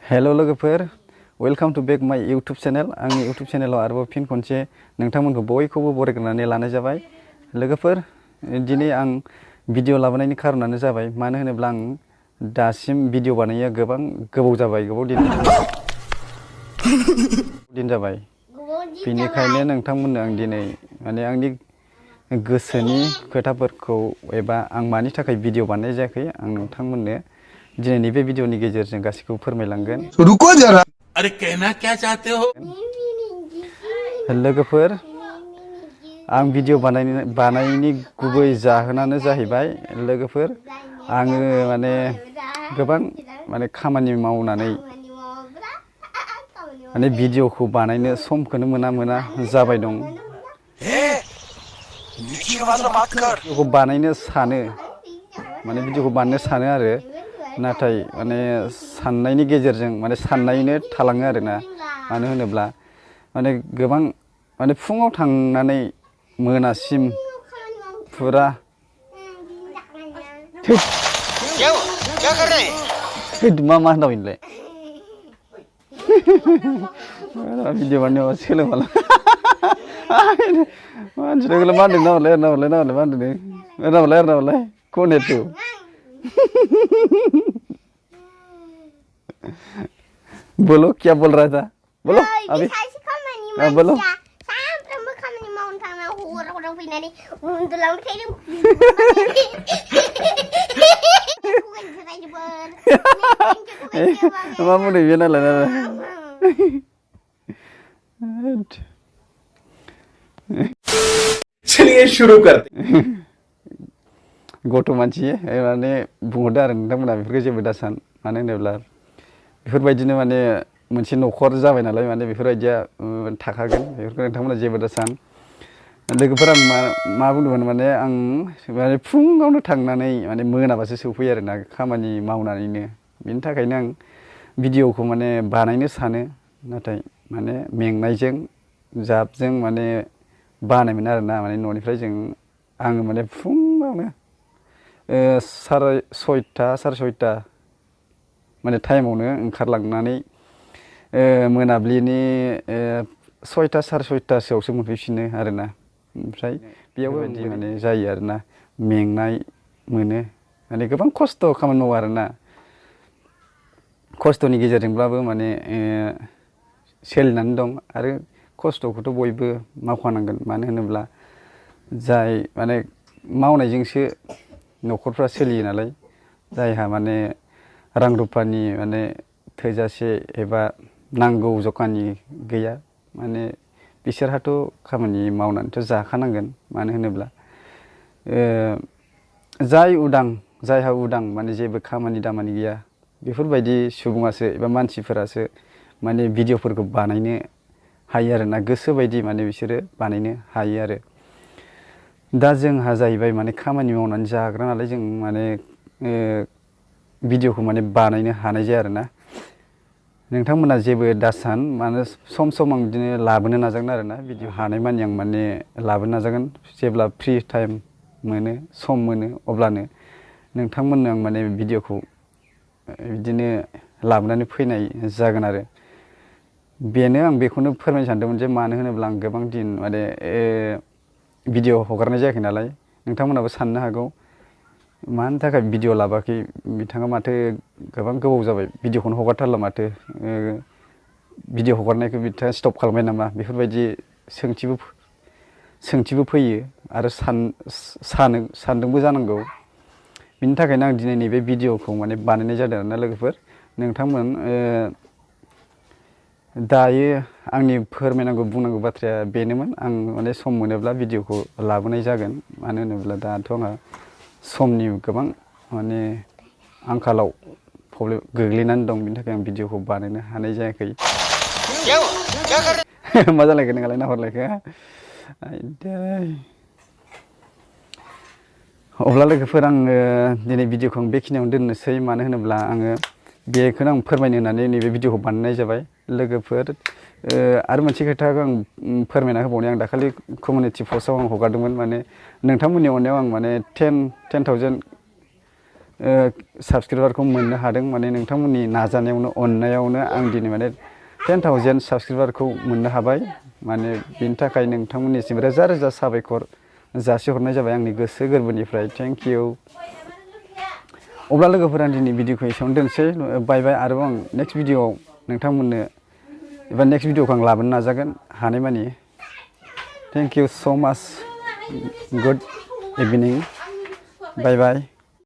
Hello लोगोफोर welcome to back माय YouTube channel आंनि यूट्यूब चैनलाव आरोबाव फिन खनसे नोंथांमोनखौ बयखौबो बरायग्रोनानै लानाय जाबाय लोगोफोर दिनै आं भिडिअ लाबोनायनि खारनानो जाबाय मानो होनोब्ला आं दासिम भिडिअ बानायनाया गोबाव जाबाय बेनिखायनो नोंथांमोननो आं दिनै माने आंनि गोसोनि खोथाफोरखौ एबा आं मानि थाखाय भिडिअ बानायनाय जायाखै आं नोंथांमोननो दिनैनि बे भिडिअनि गेजेरजों गासैखौबो फोरमायलांगोन। रुको जरा अरे कहना क्या चाहते हो लोगोफोर आं भिडिअ बानायनायनि गुबै जाहोनानो जाहैबाय लोगोफोर आङो माने गोबां माने खामानि मावनानै माने भिडिअखौ बानायनो समखौनो मोना जाबाय दं। भिडिअखौ बानायनो सानो माने भिडिअखौ बानायनो सानो आरो नाथाय माने साननायनि गेजेरजों माने साननायनो थालाङो आरोना मानो होनोब्ला माने गोबां माने फुङाव थांनानै मोनासिम फुरा मा होनदों इनलाय भिडिअ बानायनायाव सोलोंबाला मानसिफोरा मा होनदों कौन है तू बोलो क्या बोल रहा था बोलो अभी बोलो चलिए शुरू करते गथ' मानसि माने बुंहरदो आरो नोंथांमोना बेफोरखौ जेबो दासान मानो होनोब्ला बेफोरबायदिनो माने मोनसे न'खर जाबाय नालाय माने बेफोरबायदिया थाखागोन बेफोरखौ नोंथांमोना जेबो दासान लोगोफोरा मा बुंदोंमोन माने आं माने फुङावनो थांनानै माने मोनाबासो सौफैयो आरोना खामानि मावनानैनो बेनि थाखायनो आं भिडिअखौ माने बानायनो सानो नाथाय माने मेंनायजों जाबजों माने बानाय मोनो आरोना माने न'निफ्राय आङो माने फुङावनो साराय सयथा माने टाइमावनो ओंखारलांनानै मोनाबिलिनि 6टा साराय 6टासोआवसो मोनफैफिनो आरोना ओमफ्राय बेयावबो माने जायो आरोना मेंनाय मोनो माने गोबां खस्थ' खामानि मावो आरोना खस्थ'नि गेजेरजोंब्लाबो माने सोलिनानै दं आरो खस्थ'खौथ' बयबो मावखानांगोन मानो होनोब्ला जाय माने मावनायजोंसो न'खरफ्रा सोलियो नालाय जायहा माने रां रुफानि माने थोजासे एबा नांगौ जखानि गैया माने बिसोरहाथ' खामानि मावनानैथ' जाखानांगोन मानो होनोब्ला जायहा उदां माने जेबो खामानि दामानि गैया बेफोरबायदि सुबुङासो एबा मानसिफोरासो माने भिडिअफोरखौ बानायनो हायो आरोना गोसो बायदि माने बिसोरो बानायनो हायो आरो दा जोंहा जाहैबाय माने खामानि मावनानै जाग्रा नालाय जों माने भिडिअखौ माने बानायनो हानाय जाया आरोना नोंथांमोना जेबो दासान मानो सम आं बिदिनो लाबोनो नाजागोन आरोना भिडिअ हानायमानि आं माने लाबोनो नाजागोन जेब्ला फ्रि टाइम मोनो सम मोनो अब्लानो नोंथांमोननो आं माने भिडिअखौ बिदिनो लाबोनानै फैनाय जागोन आरो बेनो आं बेखौनो फोरमायनो सानदोंमोन जे मानो होनोब्ला आं गोबां दिन माने भिडिअ हगारनाय जायाखै नालाय नोंथांमोनाबो साननो हागौ मानि थाखाय भिडिअ लाबोआखै बिथाङा माथो गोबां गोबाव जाबाय भिडिअखौनो हगारथारला माथो भिडिअ हगारनायखौ बिथाङा स्टप खालामबाय नामा बेफोरबायदि सोंथिबो फैयो आरो सानदोंबो जानांगौ बिनि थाखायनो आं दिनै नैबे भिडिअखौ माने बानायनाय जादों आरोना लोगोफोर नोंथांमोन दायो आंनि फोरमायनांगौ बुंनांगौ बाथ्राया बेनोमोन आं माने सम मोनोब्ला भिडिअखौ लाबोनाय जागोन मानो होनोब्ला दाथ' आंहा समनि गोबां माने आंखालाव प्रब्लेम गोग्लैनानै दं बिनि थाखाय आं भिडिअखौ बानायनो हानाय जायाखै मा जालायखो नोंहालाय नाहरलायखो अब्ला लोगोफोर आङो दिनै भिडिअखौ आं बेखिनियावनो दोननोसै मानो होनोब्ला आङो बेखौनो आं फोरमायनो होननानै नैबे भिडिअखौ बानायनाय जाबाय लोगोफोर आरो मोनसे खोथाखौ आं फोरमायना होबावनि आं दाखालि कमिउनिटि पस्टआव आं हगारदोंमोन माने नोंथांमोननि अननायाव आं माने 10,000 साबसक्राइबारखौ मोननो हादों माने नोंथांमोननि नाजानायावनो अननायावनो आं दिनै माने 10,000 साबसक्राइबारखौ मोननो हाबाय माने बेनि थाखाय नोंथांमोननिसिम रोजा रोजा साबायखर जासिहरनाय जाबाय आंनि गोसो गोरबोनिफ्राय थेंक इउ। अब्ला लोगोफोरा दिनै भिडिअखौ एसेयावनो दोनसै बाय बाय आरोबाव आं नेक्स्ट भिडिअआव नोंथांमोननो एबा नेक्स्ट भिडिअखौ आं लाबोनो नाजागोन हानायमानि थेंक इउ स' माच गुड इभिनिं बाय बाय।